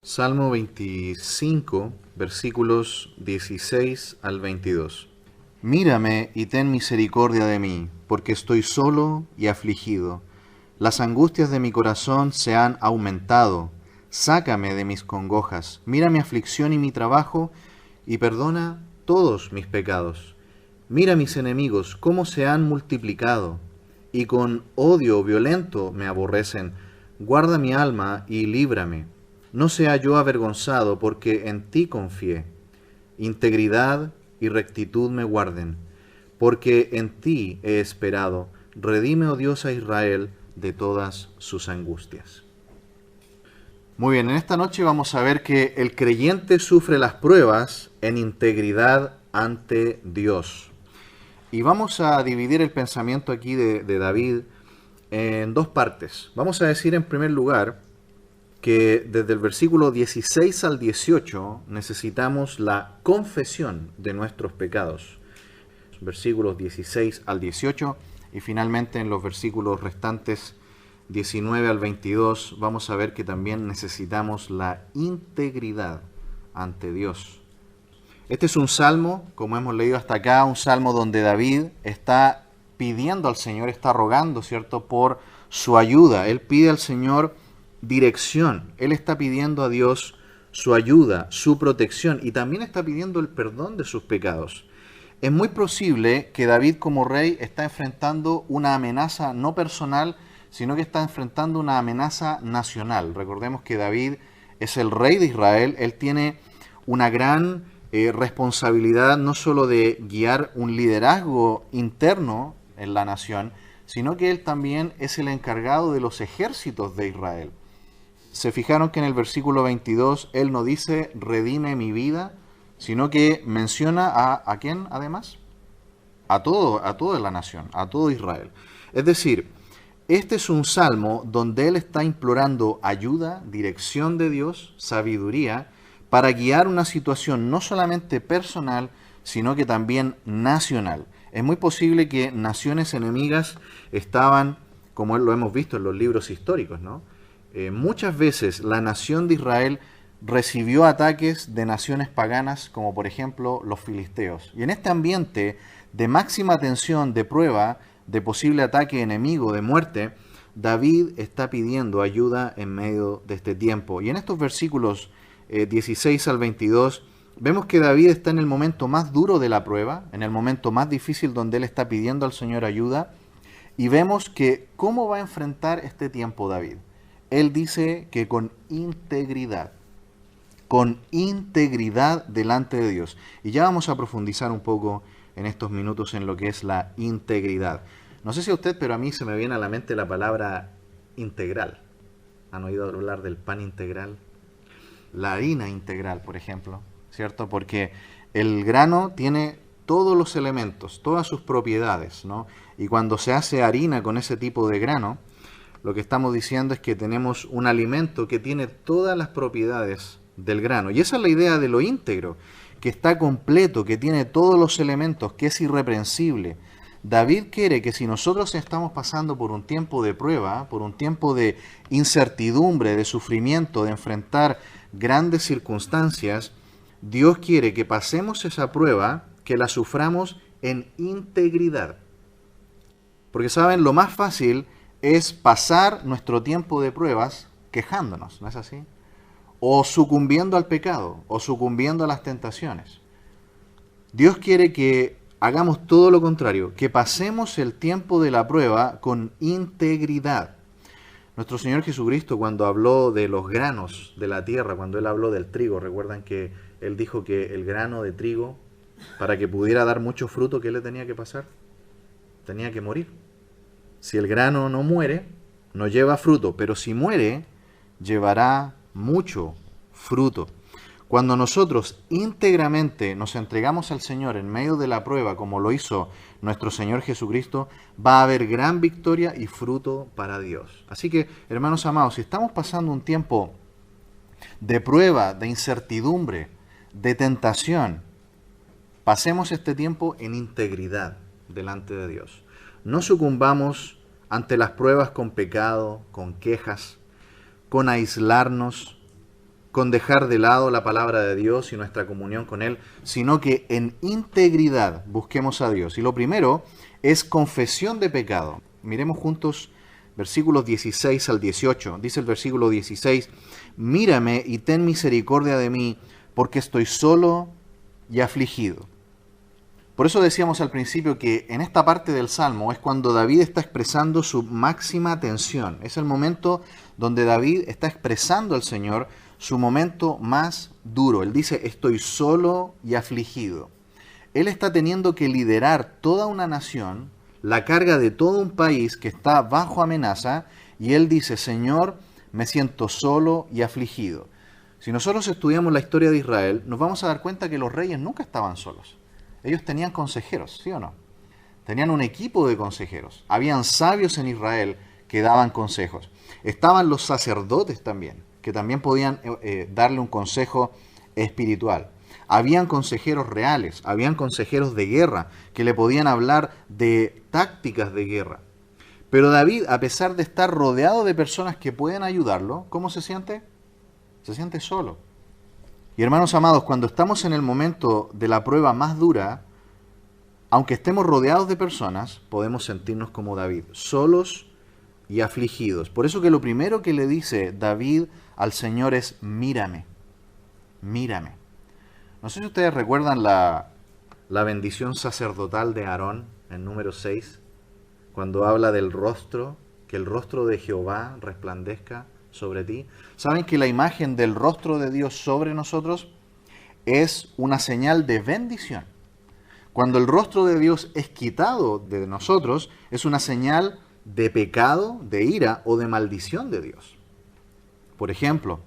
Salmo 25, versículos 16 al 22. Mírame y ten misericordia de mí, porque estoy solo y afligido. Las angustias de mi corazón se han aumentado. Sácame de mis congojas. Mira mi aflicción y mi trabajo, y perdona todos mis pecados. Mira mis enemigos, cómo se han multiplicado, y con odio violento me aborrecen. Guarda mi alma y líbrame. No sea yo avergonzado, porque en ti confié. Integridad y rectitud me guarden, porque en ti he esperado. Redime, oh Dios, a Israel de todas sus angustias. Muy bien, en esta noche vamos a ver que el creyente sufre las pruebas en integridad ante Dios. Y vamos a dividir el pensamiento aquí de David en dos partes. Vamos a decir en primer lugar que desde el versículo 16 al 18 necesitamos la confesión de nuestros pecados. Versículos 16 al 18 y finalmente en los versículos restantes 19 al 22 vamos a ver que también necesitamos la integridad ante Dios. Este es un salmo, como hemos leído hasta acá, un salmo donde David está pidiendo al Señor, está rogando, ¿cierto?, por su ayuda. Él pide al Señor dirección. Él está pidiendo a Dios su ayuda, su protección y también está pidiendo el perdón de sus pecados. Es muy posible que David como rey está enfrentando una amenaza no personal, sino que está enfrentando una amenaza nacional. Recordemos que David es el rey de Israel, él tiene una gran responsabilidad no solo de guiar un liderazgo interno en la nación, sino que él también es el encargado de los ejércitos de Israel. Se fijaron que en el versículo 22 él no dice redime mi vida, sino que menciona ¿a quién además? A toda la nación, a todo Israel. Es decir, este es un salmo donde él está implorando ayuda, dirección de Dios, sabiduría, para guiar una situación no solamente personal, sino que también nacional. Es muy posible que naciones enemigas estaban, como lo hemos visto en los libros históricos, ¿no? Muchas veces la nación de Israel recibió ataques de naciones paganas, como por ejemplo los filisteos. Y en este ambiente de máxima tensión, de prueba, de posible ataque enemigo, de muerte, David está pidiendo ayuda en medio de este tiempo. Y en estos versículos 16 al 22, vemos que David está en el momento más duro de la prueba, en el momento más difícil donde él está pidiendo al Señor ayuda, y vemos que cómo va a enfrentar este tiempo David. Él dice que con integridad delante de Dios. Y ya vamos a profundizar un poco en estos minutos en lo que es la integridad. No sé si a usted, pero a mí se me viene a la mente la palabra integral. ¿Han oído hablar del pan integral? La harina integral, por ejemplo, ¿cierto? Porque el grano tiene todos los elementos, todas sus propiedades, ¿no? Y cuando se hace harina con ese tipo de grano, lo que estamos diciendo es que tenemos un alimento que tiene todas las propiedades del grano. Y esa es la idea de lo íntegro, que está completo, que tiene todos los elementos, que es irreprensible. David quiere que si nosotros estamos pasando por un tiempo de prueba, por un tiempo de incertidumbre, de sufrimiento, de enfrentar grandes circunstancias, Dios quiere que pasemos esa prueba, que la suframos en integridad. Porque saben, lo más fácil es pasar nuestro tiempo de pruebas quejándonos, ¿no es así? O sucumbiendo al pecado, o sucumbiendo a las tentaciones. Dios quiere que hagamos todo lo contrario, que pasemos el tiempo de la prueba con integridad. Nuestro Señor Jesucristo, cuando habló de los granos de la tierra, cuando Él habló del trigo, recuerdan que Él dijo que el grano de trigo, para que pudiera dar mucho fruto, ¿qué le tenía que pasar? Tenía que morir. Si el grano no muere, no lleva fruto, pero si muere, llevará mucho fruto. Cuando nosotros íntegramente nos entregamos al Señor en medio de la prueba, como lo hizo nuestro Señor Jesucristo, va a haber gran victoria y fruto para Dios. Así que, hermanos amados, si estamos pasando un tiempo de prueba, de incertidumbre, de tentación, pasemos este tiempo en integridad delante de Dios. No sucumbamos ante las pruebas con pecado, con quejas, con aislarnos, con dejar de lado la palabra de Dios y nuestra comunión con Él, sino que en integridad busquemos a Dios. Y lo primero es confesión de pecado. Miremos juntos versículos 16 al 18. Dice el versículo 16, mírame y ten misericordia de mí, porque estoy solo y afligido. Por eso decíamos al principio que en esta parte del Salmo es cuando David está expresando su máxima tensión. Es el momento donde David está expresando al Señor su momento más duro. Él dice, estoy solo y afligido. Él está teniendo que liderar toda una nación, la carga de todo un país que está bajo amenaza, y él dice, Señor, me siento solo y afligido. Si nosotros estudiamos la historia de Israel, nos vamos a dar cuenta que los reyes nunca estaban solos. Ellos tenían consejeros, ¿sí o no? Tenían un equipo de consejeros. Habían sabios en Israel que daban consejos. Estaban los sacerdotes también, que también podían darle un consejo espiritual. Habían consejeros reales, habían consejeros de guerra que le podían hablar de tácticas de guerra. Pero David, a pesar de estar rodeado de personas que pueden ayudarlo, ¿cómo se siente? Se siente solo. Y hermanos amados, cuando estamos en el momento de la prueba más dura, aunque estemos rodeados de personas, podemos sentirnos como David, solos y afligidos. Por eso que lo primero que le dice David al Señor es, mírame, mírame. No sé si ustedes recuerdan la bendición sacerdotal de Aarón en número 6, cuando habla del rostro, que el rostro de Jehová resplandezca sobre ti. ¿Saben que la imagen del rostro de Dios sobre nosotros es una señal de bendición? Cuando el rostro de Dios es quitado de nosotros, es una señal de pecado, de ira o de maldición de Dios. Por ejemplo,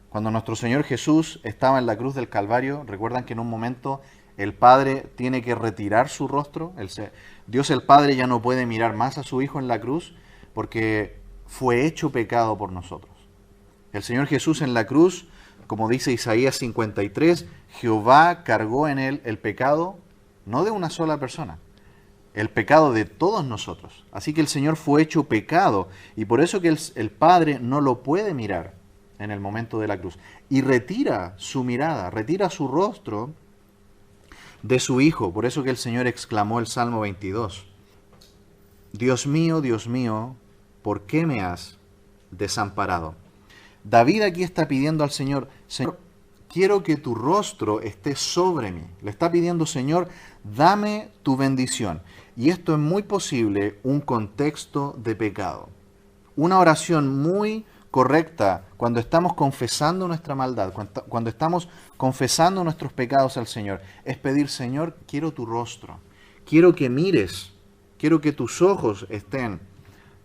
cuando nuestro Señor Jesús estaba en la cruz del Calvario, recuerdan que en un momento el Padre tiene que retirar su rostro. Dios el Padre ya no puede mirar más a su Hijo en la cruz porque fue hecho pecado por nosotros. El Señor Jesús en la cruz, como dice Isaías 53, Jehová cargó en él el pecado, no de una sola persona, el pecado de todos nosotros. Así que el Señor fue hecho pecado y por eso que el Padre no lo puede mirar en el momento de la cruz. Y retira su mirada, retira su rostro de su Hijo. Por eso que el Señor exclamó el Salmo 22. Dios mío, ¿por qué me has desamparado? David aquí está pidiendo al Señor, Señor, quiero que tu rostro esté sobre mí. Le está pidiendo, Señor, dame tu bendición. Y esto es muy posible un contexto de pecado. Una oración muy correcta cuando estamos confesando nuestra maldad, cuando estamos confesando nuestros pecados al Señor, es pedir, Señor, quiero tu rostro, quiero que mires, quiero que tus ojos estén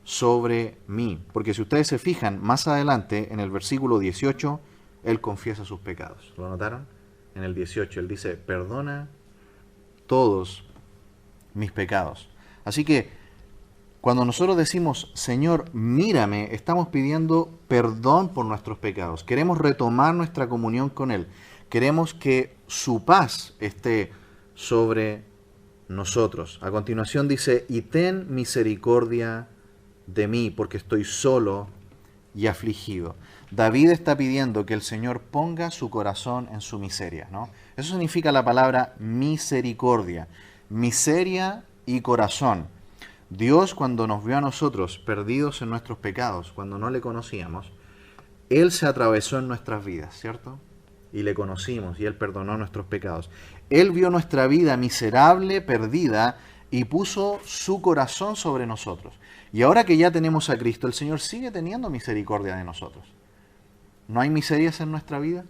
sobre mí. Porque si ustedes se fijan, más adelante, en el versículo 18, Él confiesa sus pecados. ¿Lo notaron? En el 18, Él dice, perdona todos mis pecados. Así que, cuando nosotros decimos, Señor, mírame, estamos pidiendo perdón por nuestros pecados. Queremos retomar nuestra comunión con Él. Queremos que su paz esté sobre nosotros. A continuación dice, y ten misericordia de mí, porque estoy solo y afligido. David está pidiendo que el Señor ponga su corazón en su miseria, ¿no? Eso significa la palabra misericordia. Miseria y corazón. Dios, cuando nos vio a nosotros perdidos en nuestros pecados, cuando no le conocíamos, Él se atravesó en nuestras vidas, ¿cierto? Y le conocimos y Él perdonó nuestros pecados. Él vio nuestra vida miserable, perdida, y puso su corazón sobre nosotros. Y ahora que ya tenemos a Cristo, el Señor sigue teniendo misericordia de nosotros. ¿No hay miserias en nuestra vida?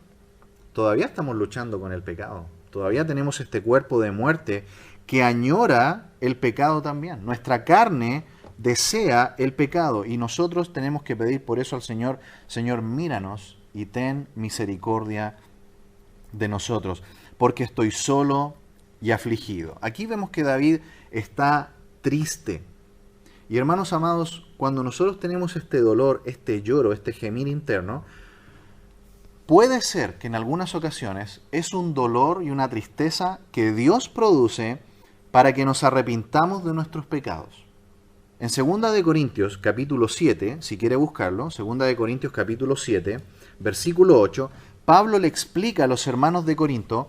Todavía estamos luchando con el pecado. Todavía tenemos este cuerpo de muerte que añora el pecado también. Nuestra carne desea el pecado y nosotros tenemos que pedir por eso al Señor, Señor, míranos y ten misericordia de nosotros, porque estoy solo y afligido. Aquí vemos que David está triste. Y hermanos amados, cuando nosotros tenemos este dolor, este lloro, este gemir interno, puede ser que en algunas ocasiones es un dolor y una tristeza que Dios produce para que nos arrepintamos de nuestros pecados. En 2 capítulo 7, si quiere buscarlo, 2 capítulo 7, versículo 8, Pablo le explica a los hermanos de Corinto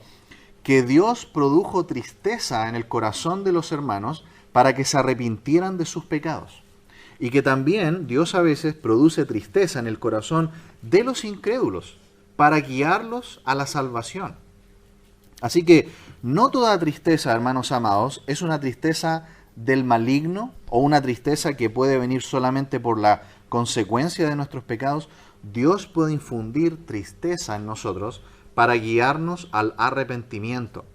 que Dios produjo tristeza en el corazón de los hermanos para que se arrepintieran de sus pecados. Y que también Dios a veces produce tristeza en el corazón de los incrédulos para guiarlos a la salvación. Así que no toda tristeza, hermanos amados, es una tristeza del maligno o una tristeza que puede venir solamente por la consecuencia de nuestros pecados. Dios puede infundir tristeza en nosotros para guiarnos al arrepentimiento.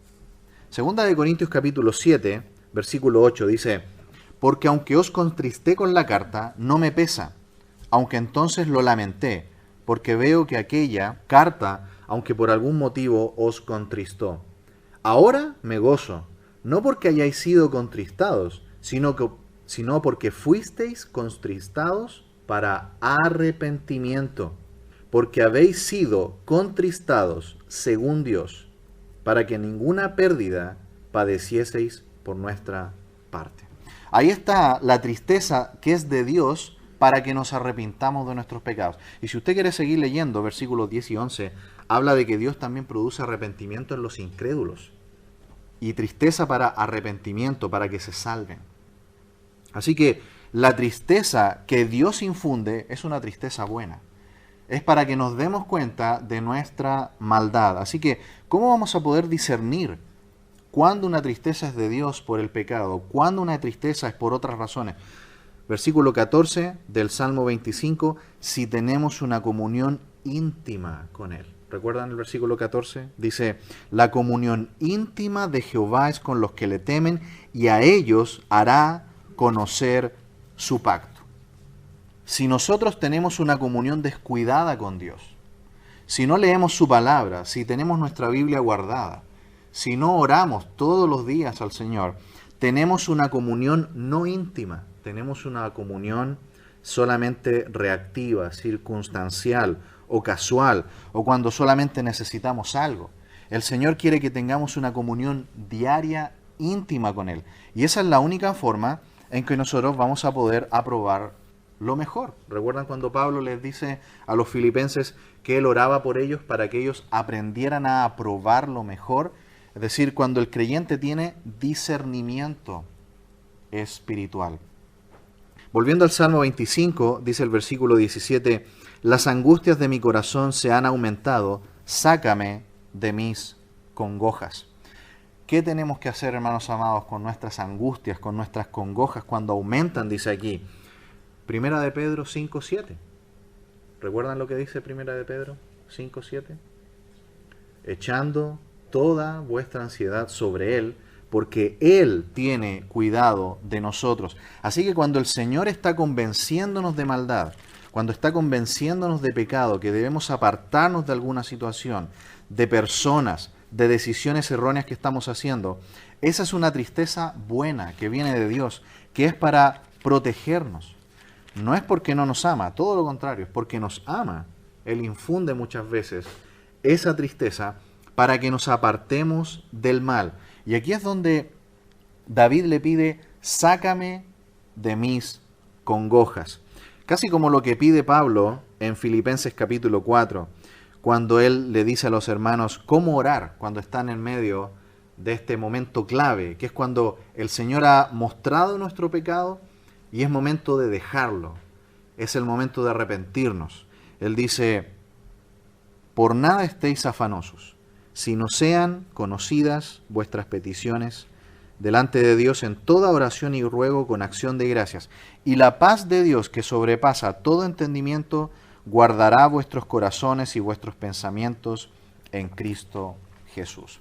2 capítulo 7, versículo 8 dice: porque aunque os contristé con la carta, no me pesa, aunque entonces lo lamenté, porque veo que aquella carta, aunque por algún motivo os contristó. Ahora me gozo, no porque hayáis sido contristados, sino porque fuisteis contristados para arrepentimiento, porque habéis sido contristados según Dios, para que ninguna pérdida padecieseis por nuestra parte. Ahí está la tristeza que es de Dios para que nos arrepintamos de nuestros pecados. Y si usted quiere seguir leyendo, versículos 10 y 11, habla de que Dios también produce arrepentimiento en los incrédulos y tristeza para arrepentimiento, para que se salven. Así que la tristeza que Dios infunde es una tristeza buena. Es para que nos demos cuenta de nuestra maldad. Así que, ¿cómo vamos a poder discernir cuándo una tristeza es de Dios por el pecado, cuándo una tristeza es por otras razones? Versículo 14 del Salmo 25, si tenemos una comunión íntima con Él. ¿Recuerdan el versículo 14? Dice, la comunión íntima de Jehová es con los que le temen y a ellos hará conocer su pacto. Si nosotros tenemos una comunión descuidada con Dios, si no leemos su palabra, si tenemos nuestra Biblia guardada, si no oramos todos los días al Señor, tenemos una comunión no íntima, tenemos una comunión solamente reactiva, circunstancial o casual, o cuando solamente necesitamos algo. El Señor quiere que tengamos una comunión diaria, íntima con Él. Y esa es la única forma en que nosotros vamos a poder aprobar lo mejor. ¿Recuerdan cuando Pablo les dice a los filipenses que él oraba por ellos para que ellos aprendieran a aprobar lo mejor? Es decir, cuando el creyente tiene discernimiento espiritual. Volviendo al Salmo 25, dice el versículo 17, las angustias de mi corazón se han aumentado, sácame de mis congojas. ¿Qué tenemos que hacer, hermanos amados, con nuestras angustias, con nuestras congojas cuando aumentan? Dice aquí, Primera de Pedro 5:7. ¿Recuerdan lo que dice Primera de Pedro 5:7? Echando toda vuestra ansiedad sobre Él, porque Él tiene cuidado de nosotros. Así que cuando el Señor está convenciéndonos de maldad, cuando está convenciéndonos de pecado, que debemos apartarnos de alguna situación, de personas, de decisiones erróneas que estamos haciendo, esa es una tristeza buena que viene de Dios, que es para protegernos. No es porque no nos ama, todo lo contrario, es porque nos ama. Él infunde muchas veces esa tristeza para que nos apartemos del mal. Y aquí es donde David le pide, sácame de mis congojas. Casi como lo que pide Pablo en Filipenses capítulo 4, cuando él le dice a los hermanos cómo orar cuando están en medio de este momento clave, que es cuando el Señor ha mostrado nuestro pecado y es momento de dejarlo. Es el momento de arrepentirnos. Él dice, por nada estéis afanosos, sino sean conocidas vuestras peticiones delante de Dios en toda oración y ruego con acción de gracias. Y la paz de Dios, que sobrepasa todo entendimiento, guardará vuestros corazones y vuestros pensamientos en Cristo Jesús.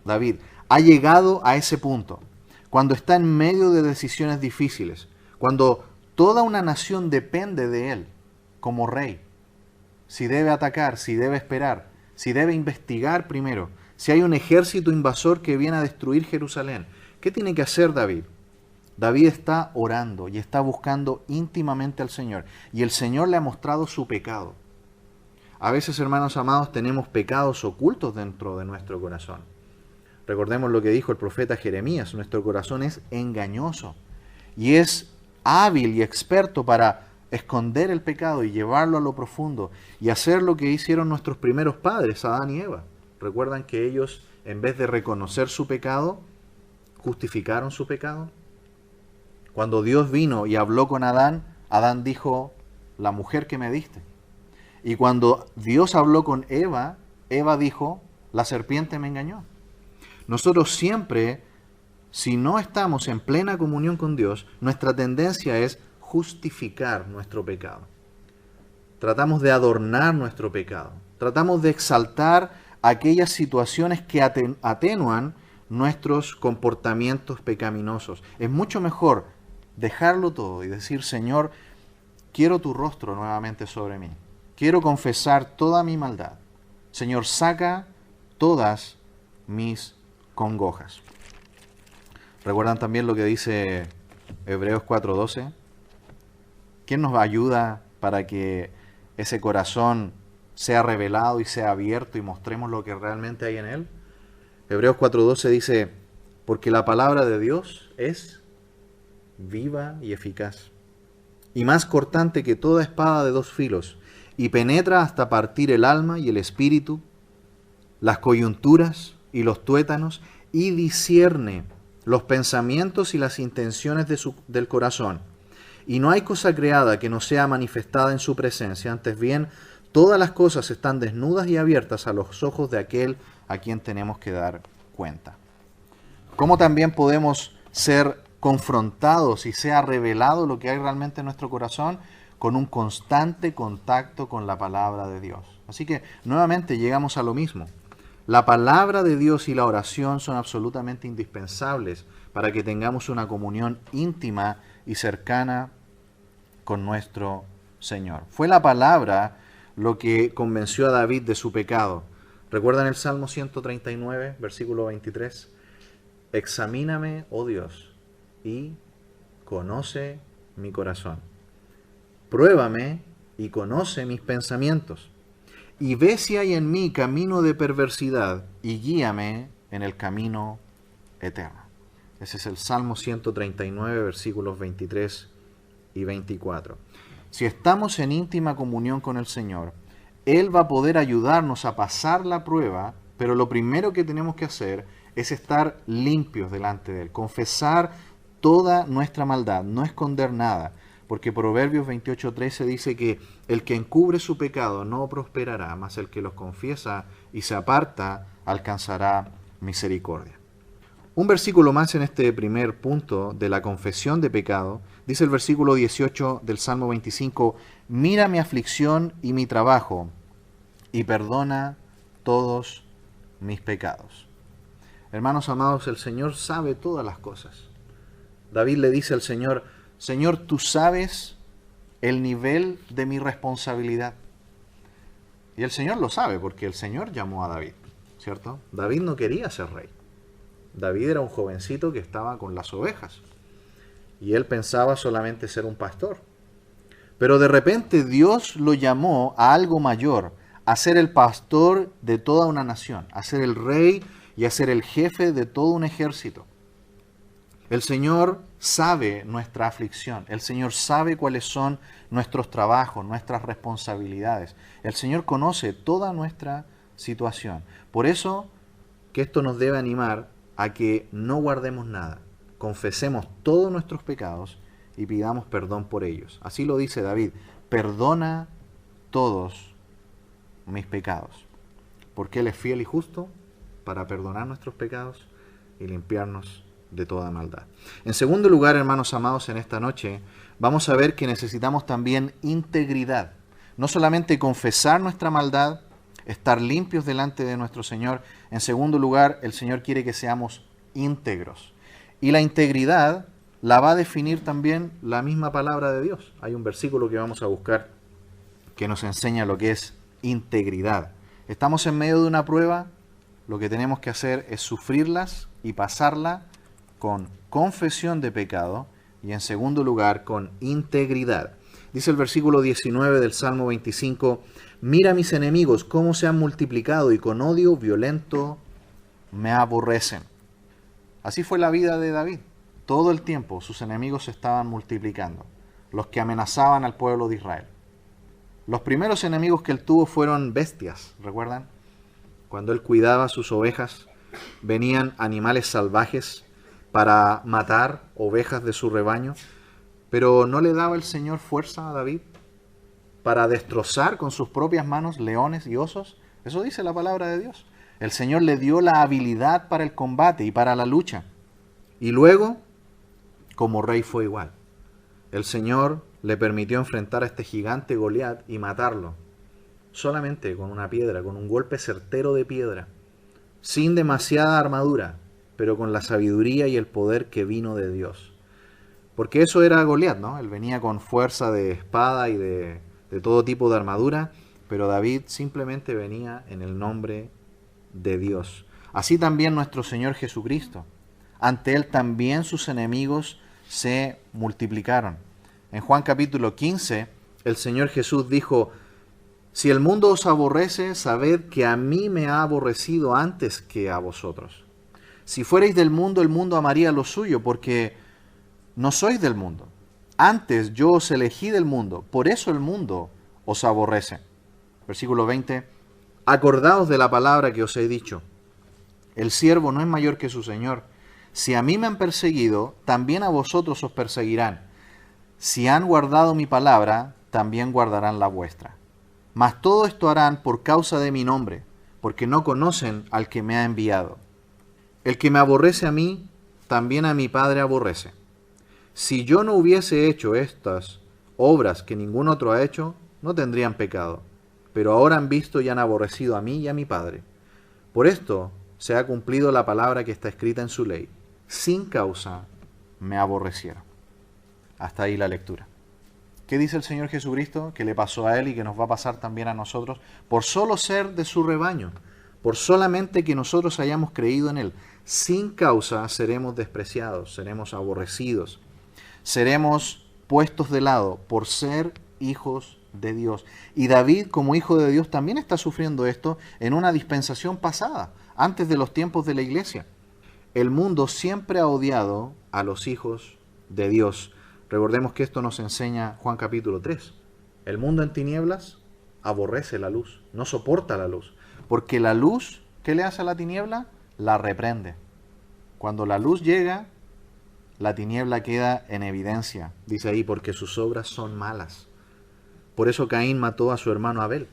David ha llegado a ese punto, cuando está en medio de decisiones difíciles, cuando toda una nación depende de él como rey. Si debe atacar, si debe esperar, si debe investigar primero, si hay un ejército invasor que viene a destruir Jerusalén. ¿Qué tiene que hacer David? David está orando y está buscando íntimamente al Señor. Y el Señor le ha mostrado su pecado. A veces, hermanos amados, tenemos pecados ocultos dentro de nuestro corazón. Recordemos lo que dijo el profeta Jeremías, nuestro corazón es engañoso y es hábil y experto para esconder el pecado y llevarlo a lo profundo y hacer lo que hicieron nuestros primeros padres, Adán y Eva. ¿Recuerdan que ellos, en vez de reconocer su pecado, justificaron su pecado? Cuando Dios vino y habló con Adán, Adán dijo, la mujer que me diste. Y cuando Dios habló con Eva, Eva dijo, la serpiente me engañó. Nosotros siempre, si no estamos en plena comunión con Dios, nuestra tendencia es justificar nuestro pecado. Tratamos de adornar nuestro pecado. Tratamos de exaltar aquellas situaciones que atenúan nuestros comportamientos pecaminosos. Es mucho mejor dejarlo todo y decir, Señor, quiero tu rostro nuevamente sobre mí. Quiero confesar toda mi maldad. Señor, saca todas mis congojas. ¿Recuerdan también lo que dice Hebreos 4:12? ¿Quién nos ayuda para que ese corazón sea revelado y sea abierto y mostremos lo que realmente hay en él? Hebreos 4:12 dice, porque la palabra de Dios es viva y eficaz, y más cortante que toda espada de dos filos, y penetra hasta partir el alma y el espíritu, las coyunturas y los tuétanos, y discierne los pensamientos y las intenciones del corazón. Y no hay cosa creada que no sea manifestada en su presencia, antes bien, todas las cosas están desnudas y abiertas a los ojos de aquel a quien tenemos que dar cuenta. ¿Cómo también podemos ser confrontados y sea revelado lo que hay realmente en nuestro corazón? Con un constante contacto con la palabra de Dios. Así que nuevamente llegamos a lo mismo. La palabra de Dios y la oración son absolutamente indispensables para que tengamos una comunión íntima y cercana con nuestro Señor. Fue la palabra lo que convenció a David de su pecado. ¿Recuerdan el Salmo 139, versículo 23? Examíname, oh Dios, y conoce mi corazón. Pruébame y conoce mis pensamientos. Y ve si hay en mí camino de perversidad y guíame en el camino eterno. Ese es el Salmo 139, versículos 23 y 24. Si estamos en íntima comunión con el Señor, Él va a poder ayudarnos a pasar la prueba, pero lo primero que tenemos que hacer es estar limpios delante de Él, confesar toda nuestra maldad, no esconder nada. Porque Proverbios 28:13 dice que el que encubre su pecado no prosperará, mas el que los confiesa y se aparta alcanzará misericordia. Un versículo más en este primer punto de la confesión de pecado, dice el versículo 18 del Salmo 25, mira mi aflicción y mi trabajo y perdona todos mis pecados. Hermanos amados, el Señor sabe todas las cosas. David le dice al Señor, Señor, tú sabes el nivel de mi responsabilidad. Y el Señor lo sabe porque el Señor llamó a David, ¿cierto? David no quería ser rey. David era un jovencito que estaba con las ovejas. Y él pensaba solamente ser un pastor. Pero de repente Dios lo llamó a algo mayor, a ser el pastor de toda una nación, a ser el rey y a ser el jefe de todo un ejército. El Señor sabe nuestra aflicción. El Señor sabe cuáles son nuestros trabajos, nuestras responsabilidades. El Señor conoce toda nuestra situación. Por eso que esto nos debe animar a que no guardemos nada. Confesemos todos nuestros pecados y pidamos perdón por ellos. Así lo dice David. Perdona todos mis pecados. Porque Él es fiel y justo para perdonar nuestros pecados y limpiarnos de toda maldad. En segundo lugar, hermanos amados, en esta noche vamos a ver que necesitamos también integridad. No solamente confesar nuestra maldad, estar limpios delante de nuestro Señor. En segundo lugar, el Señor quiere que seamos íntegros. Y la integridad la va a definir también la misma palabra de Dios. Hay un versículo que vamos a buscar que nos enseña lo que es integridad. Estamos en medio de una prueba, lo que tenemos que hacer es sufrirlas y pasarla con confesión de pecado y en segundo lugar con integridad. Dice el versículo 19 del Salmo 25, mira mis enemigos cómo se han multiplicado y con odio violento me aborrecen. Así fue la vida de David. todo el tiempo sus enemigos se estaban multiplicando, los que amenazaban al pueblo de Israel. Los primeros enemigos que él tuvo fueron bestias, ¿recuerdan? Cuando él cuidaba sus ovejas, venían animales salvajes para matar ovejas de su rebaño, pero ¿no le daba el Señor fuerza a David para destrozar con sus propias manos leones y osos? Eso dice la palabra de Dios. El Señor le dio la habilidad para el combate y para la lucha. Y luego, como rey fue igual. El Señor le permitió enfrentar a este gigante Goliat y matarlo, solamente con una piedra, con un golpe certero de piedra, sin demasiada armadura, pero con la sabiduría y el poder que vino de Dios. Porque eso era Goliat, ¿no? Él venía con fuerza de espada y de todo tipo de armadura, pero David simplemente venía en el nombre de Dios. Así también nuestro Señor Jesucristo. Ante Él también sus enemigos se multiplicaron. En Juan capítulo 15, el Señor Jesús dijo: si el mundo os aborrece, sabed que a mí me ha aborrecido antes que a vosotros. Si fuerais del mundo, el mundo amaría lo suyo, porque no sois del mundo. Antes yo os elegí del mundo, por eso el mundo os aborrece. Versículo 20. Acordaos de la palabra que os he dicho. El siervo no es mayor que su señor. Si a mí me han perseguido, también a vosotros os perseguirán. Si han guardado mi palabra, también guardarán la vuestra. Mas todo esto harán por causa de mi nombre, porque no conocen al que me ha enviado. El que me aborrece a mí, también a mi Padre aborrece. Si yo no hubiese hecho estas obras que ningún otro ha hecho, no tendrían pecado. Pero ahora han visto y han aborrecido a mí y a mi Padre. Por esto se ha cumplido la palabra que está escrita en su ley. Sin causa me aborrecieron. Hasta ahí la lectura. ¿Qué dice el Señor Jesucristo? Que le pasó a Él y que nos va a pasar también a nosotros por solo ser de su rebaño, por solamente que nosotros hayamos creído en Él. Sin causa seremos despreciados, seremos aborrecidos, seremos puestos de lado por ser hijos de Dios. Y David, como hijo de Dios, también está sufriendo esto en una dispensación pasada, antes de los tiempos de la iglesia. El mundo siempre ha odiado a los hijos de Dios. Recordemos que esto nos enseña Juan capítulo 3. El mundo en tinieblas aborrece la luz, no soporta la luz, porque la luz, ¿qué le hace a la tiniebla? La reprende. Cuando la luz llega, la tiniebla queda en evidencia. Dice ahí, porque sus obras son malas. Por eso Caín mató a su hermano Abel,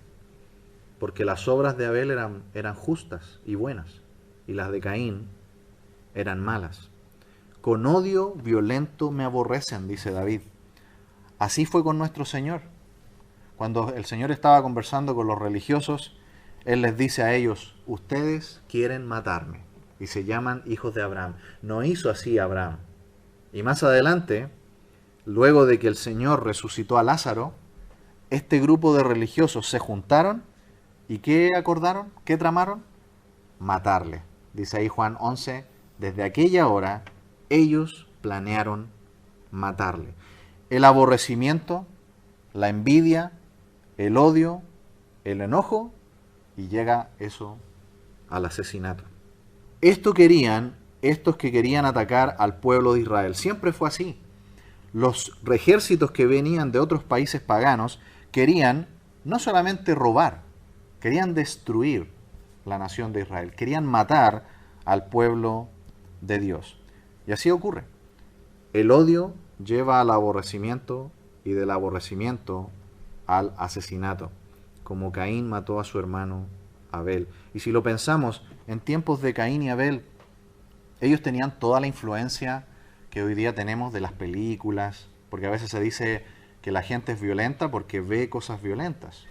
porque las obras de Abel eran justas y buenas, y las de Caín eran malas. Con odio violento me aborrecen, dice David. Así fue con nuestro Señor. Cuando el Señor estaba conversando con los religiosos, Él les dice a ellos: ustedes quieren matarme, y se llaman hijos de Abraham. No hizo así Abraham. Y más adelante, luego de que el Señor resucitó a Lázaro, este grupo de religiosos se juntaron, ¿y qué acordaron? ¿Qué tramaron? Matarle. Dice ahí Juan 11, desde aquella hora ellos planearon matarle. El aborrecimiento, la envidia, el odio, el enojo, y llega eso al asesinato. Esto querían estos que querían atacar al pueblo de Israel. Siempre fue así. Los ejércitos que venían de otros países paganos querían no solamente robar, querían destruir la nación de Israel, querían matar al pueblo de Dios. Y así ocurre. El odio lleva al aborrecimiento y del aborrecimiento al asesinato, como Caín mató a su hermano Abel. Y si lo pensamos, en tiempos de Caín y Abel, ellos tenían toda la influencia que hoy día tenemos de las películas, porque a veces se dice que la gente es violenta porque ve cosas violentas,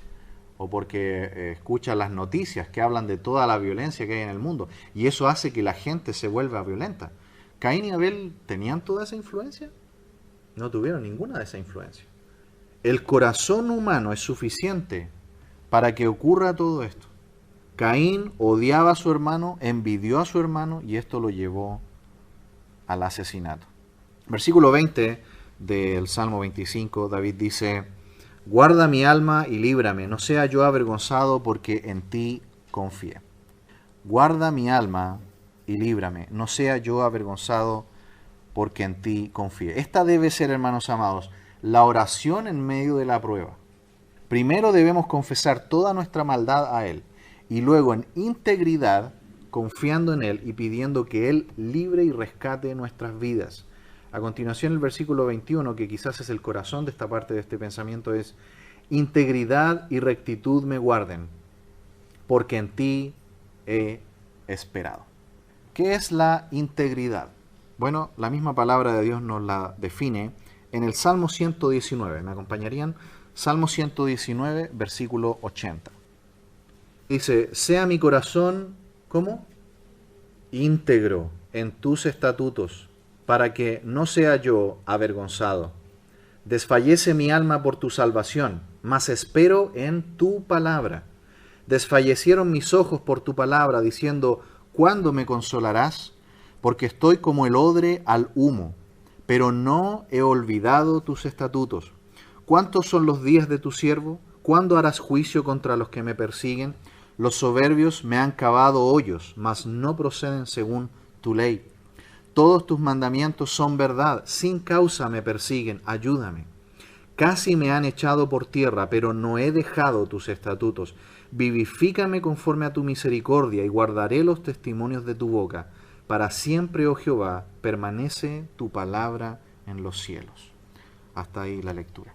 o porque escucha las noticias que hablan de toda la violencia que hay en el mundo, y eso hace que la gente se vuelva violenta. ¿Caín y Abel tenían toda esa influencia? No tuvieron ninguna de esa influencia. El corazón humano es suficiente para que ocurra todo esto. Caín odiaba a su hermano, envidió a su hermano, y esto lo llevó al asesinato. Versículo 20 del Salmo 25, David dice: guarda mi alma y líbrame, no sea yo avergonzado, porque en ti confié. Guarda mi alma y líbrame, no sea yo avergonzado, porque en ti confié. Esta debe ser, hermanos amados, la oración en medio de la prueba. Primero debemos confesar toda nuestra maldad a Él y luego en integridad, confiando en Él y pidiendo que Él libre y rescate nuestras vidas. A continuación, el versículo 21, que quizás es el corazón de esta parte de este pensamiento, es: integridad y rectitud me guarden, porque en ti he esperado. ¿Qué es la integridad? Bueno, la misma palabra de Dios nos la define en el Salmo 119. ¿Me acompañarían? Salmo 119, versículo 80. Dice: sea mi corazón, ¿cómo? Íntegro en tus estatutos, para que no sea yo avergonzado. Desfallece mi alma por tu salvación, mas espero en tu palabra. Desfallecieron mis ojos por tu palabra, diciendo: ¿cuándo me consolarás? Porque estoy como el odre al humo, pero no he olvidado tus estatutos. ¿Cuántos son los días de tu siervo? ¿Cuándo harás juicio contra los que me persiguen? Los soberbios me han cavado hoyos, mas no proceden según tu ley. Todos tus mandamientos son verdad, sin causa me persiguen, ayúdame. Casi me han echado por tierra, pero no he dejado tus estatutos. Vivifícame conforme a tu misericordia y guardaré los testimonios de tu boca. Para siempre, oh Jehová, permanece tu palabra en los cielos. Hasta ahí la lectura.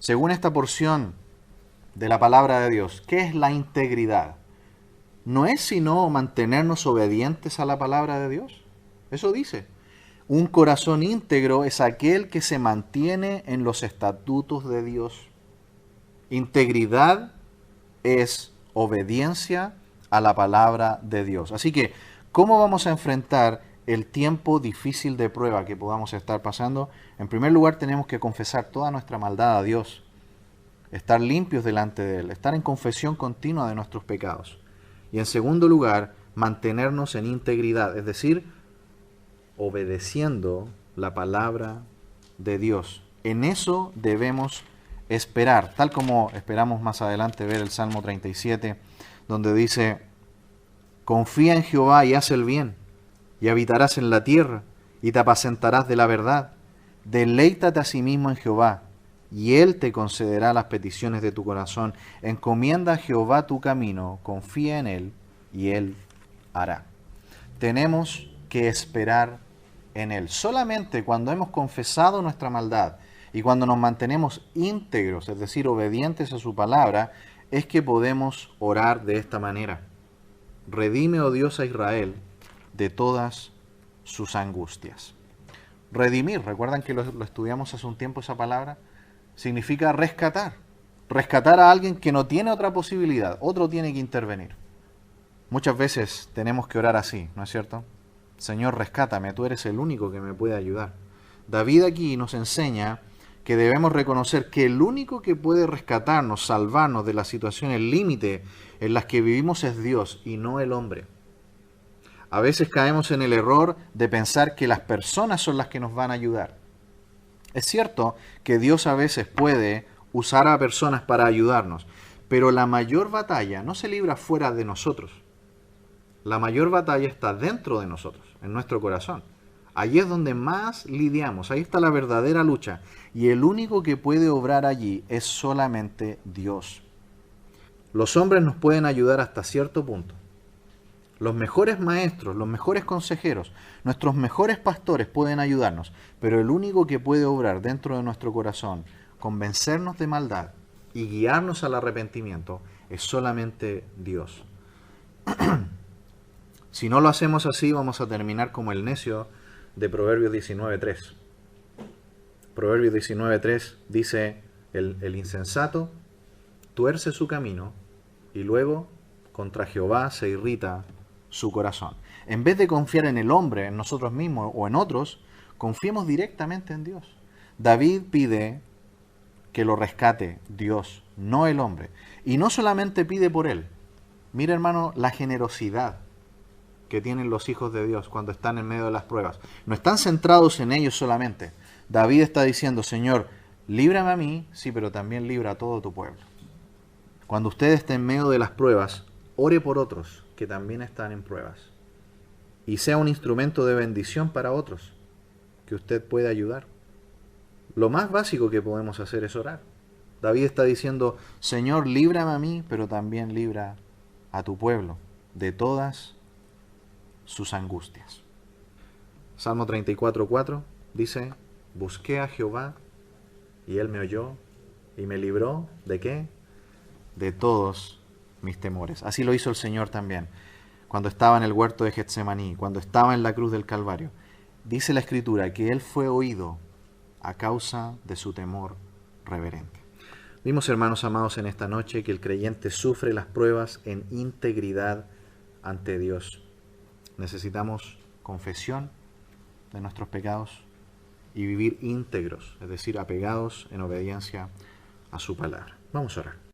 Según esta porción de la palabra de Dios, ¿qué es la integridad? No es sino mantenernos obedientes a la palabra de Dios. Eso dice. Un corazón íntegro es aquel que se mantiene en los estatutos de Dios. Integridad es obediencia a la palabra de Dios. Así que, ¿cómo vamos a enfrentar el tiempo difícil de prueba que podamos estar pasando? En primer lugar, tenemos que confesar toda nuestra maldad a Dios, estar limpios delante de Él, estar en confesión continua de nuestros pecados. Y en segundo lugar, mantenernos en integridad, es decir, obedeciendo la palabra de Dios. En eso debemos esperar, tal como esperamos más adelante ver el Salmo 37, donde dice: confía en Jehová y haz el bien, y habitarás en la tierra, y te apacentarás de la verdad. Deleítate a sí mismo en Jehová, y Él te concederá las peticiones de tu corazón. Encomienda a Jehová tu camino, confía en Él, y Él hará. Tenemos que esperar en Él. Solamente cuando hemos confesado nuestra maldad y cuando nos mantenemos íntegros, es decir, obedientes a su palabra, es que podemos orar de esta manera: redime, oh Dios, a Israel de todas sus angustias. Redimir, recuerdan que lo estudiamos hace un tiempo esa palabra, significa rescatar. Rescatar a alguien que no tiene otra posibilidad, otro tiene que intervenir. Muchas veces tenemos que orar así, ¿no es cierto? Señor, rescátame, tú eres el único que me puede ayudar. David aquí nos enseña que debemos reconocer que el único que puede rescatarnos, salvarnos de las situaciones límite en las que vivimos es Dios y no el hombre. A veces caemos en el error de pensar que las personas son las que nos van a ayudar. Es cierto que Dios a veces puede usar a personas para ayudarnos, pero la mayor batalla no se libra fuera de nosotros. La mayor batalla está dentro de nosotros, en nuestro corazón. Allí es donde más lidiamos, ahí está la verdadera lucha. Y el único que puede obrar allí es solamente Dios. Los hombres nos pueden ayudar hasta cierto punto. Los mejores maestros, los mejores consejeros, nuestros mejores pastores pueden ayudarnos, pero el único que puede obrar dentro de nuestro corazón, convencernos de maldad y guiarnos al arrepentimiento, es solamente Dios. Si no lo hacemos así, vamos a terminar como el necio de Proverbios 19.3. Proverbios 19.3 dice: el insensato tuerce su camino y luego contra Jehová se irrita su corazón. En vez de confiar en el hombre, en nosotros mismos o en otros, confiemos directamente en Dios. David pide que lo rescate Dios, no el hombre. Y no solamente pide por él. Mira, hermano, la generosidad que tienen los hijos de Dios cuando están en medio de las pruebas. No están centrados en ellos solamente. David está diciendo: Señor, líbrame a mí, sí, pero también libra a todo tu pueblo. Cuando usted esté en medio de las pruebas, ore por otros que también están en pruebas. Y sea un instrumento de bendición para otros. que usted puede ayudar. Lo más básico que podemos hacer es orar. David está diciendo, Señor, líbrame a mí, pero también libra a tu pueblo de todas sus angustias. Salmo 34:4 dice, busqué a Jehová y él me oyó y me libró ¿de qué? De todos mis temores. Así lo hizo el Señor también, cuando estaba en el huerto de Getsemaní, cuando estaba en la cruz del Calvario. Dice la Escritura que él fue oído a causa de su temor reverente. Vimos, hermanos amados, en esta noche que el creyente sufre las pruebas en integridad ante Dios. Necesitamos confesión de nuestros pecados y vivir íntegros, es decir, apegados en obediencia a su palabra. Vamos a orar.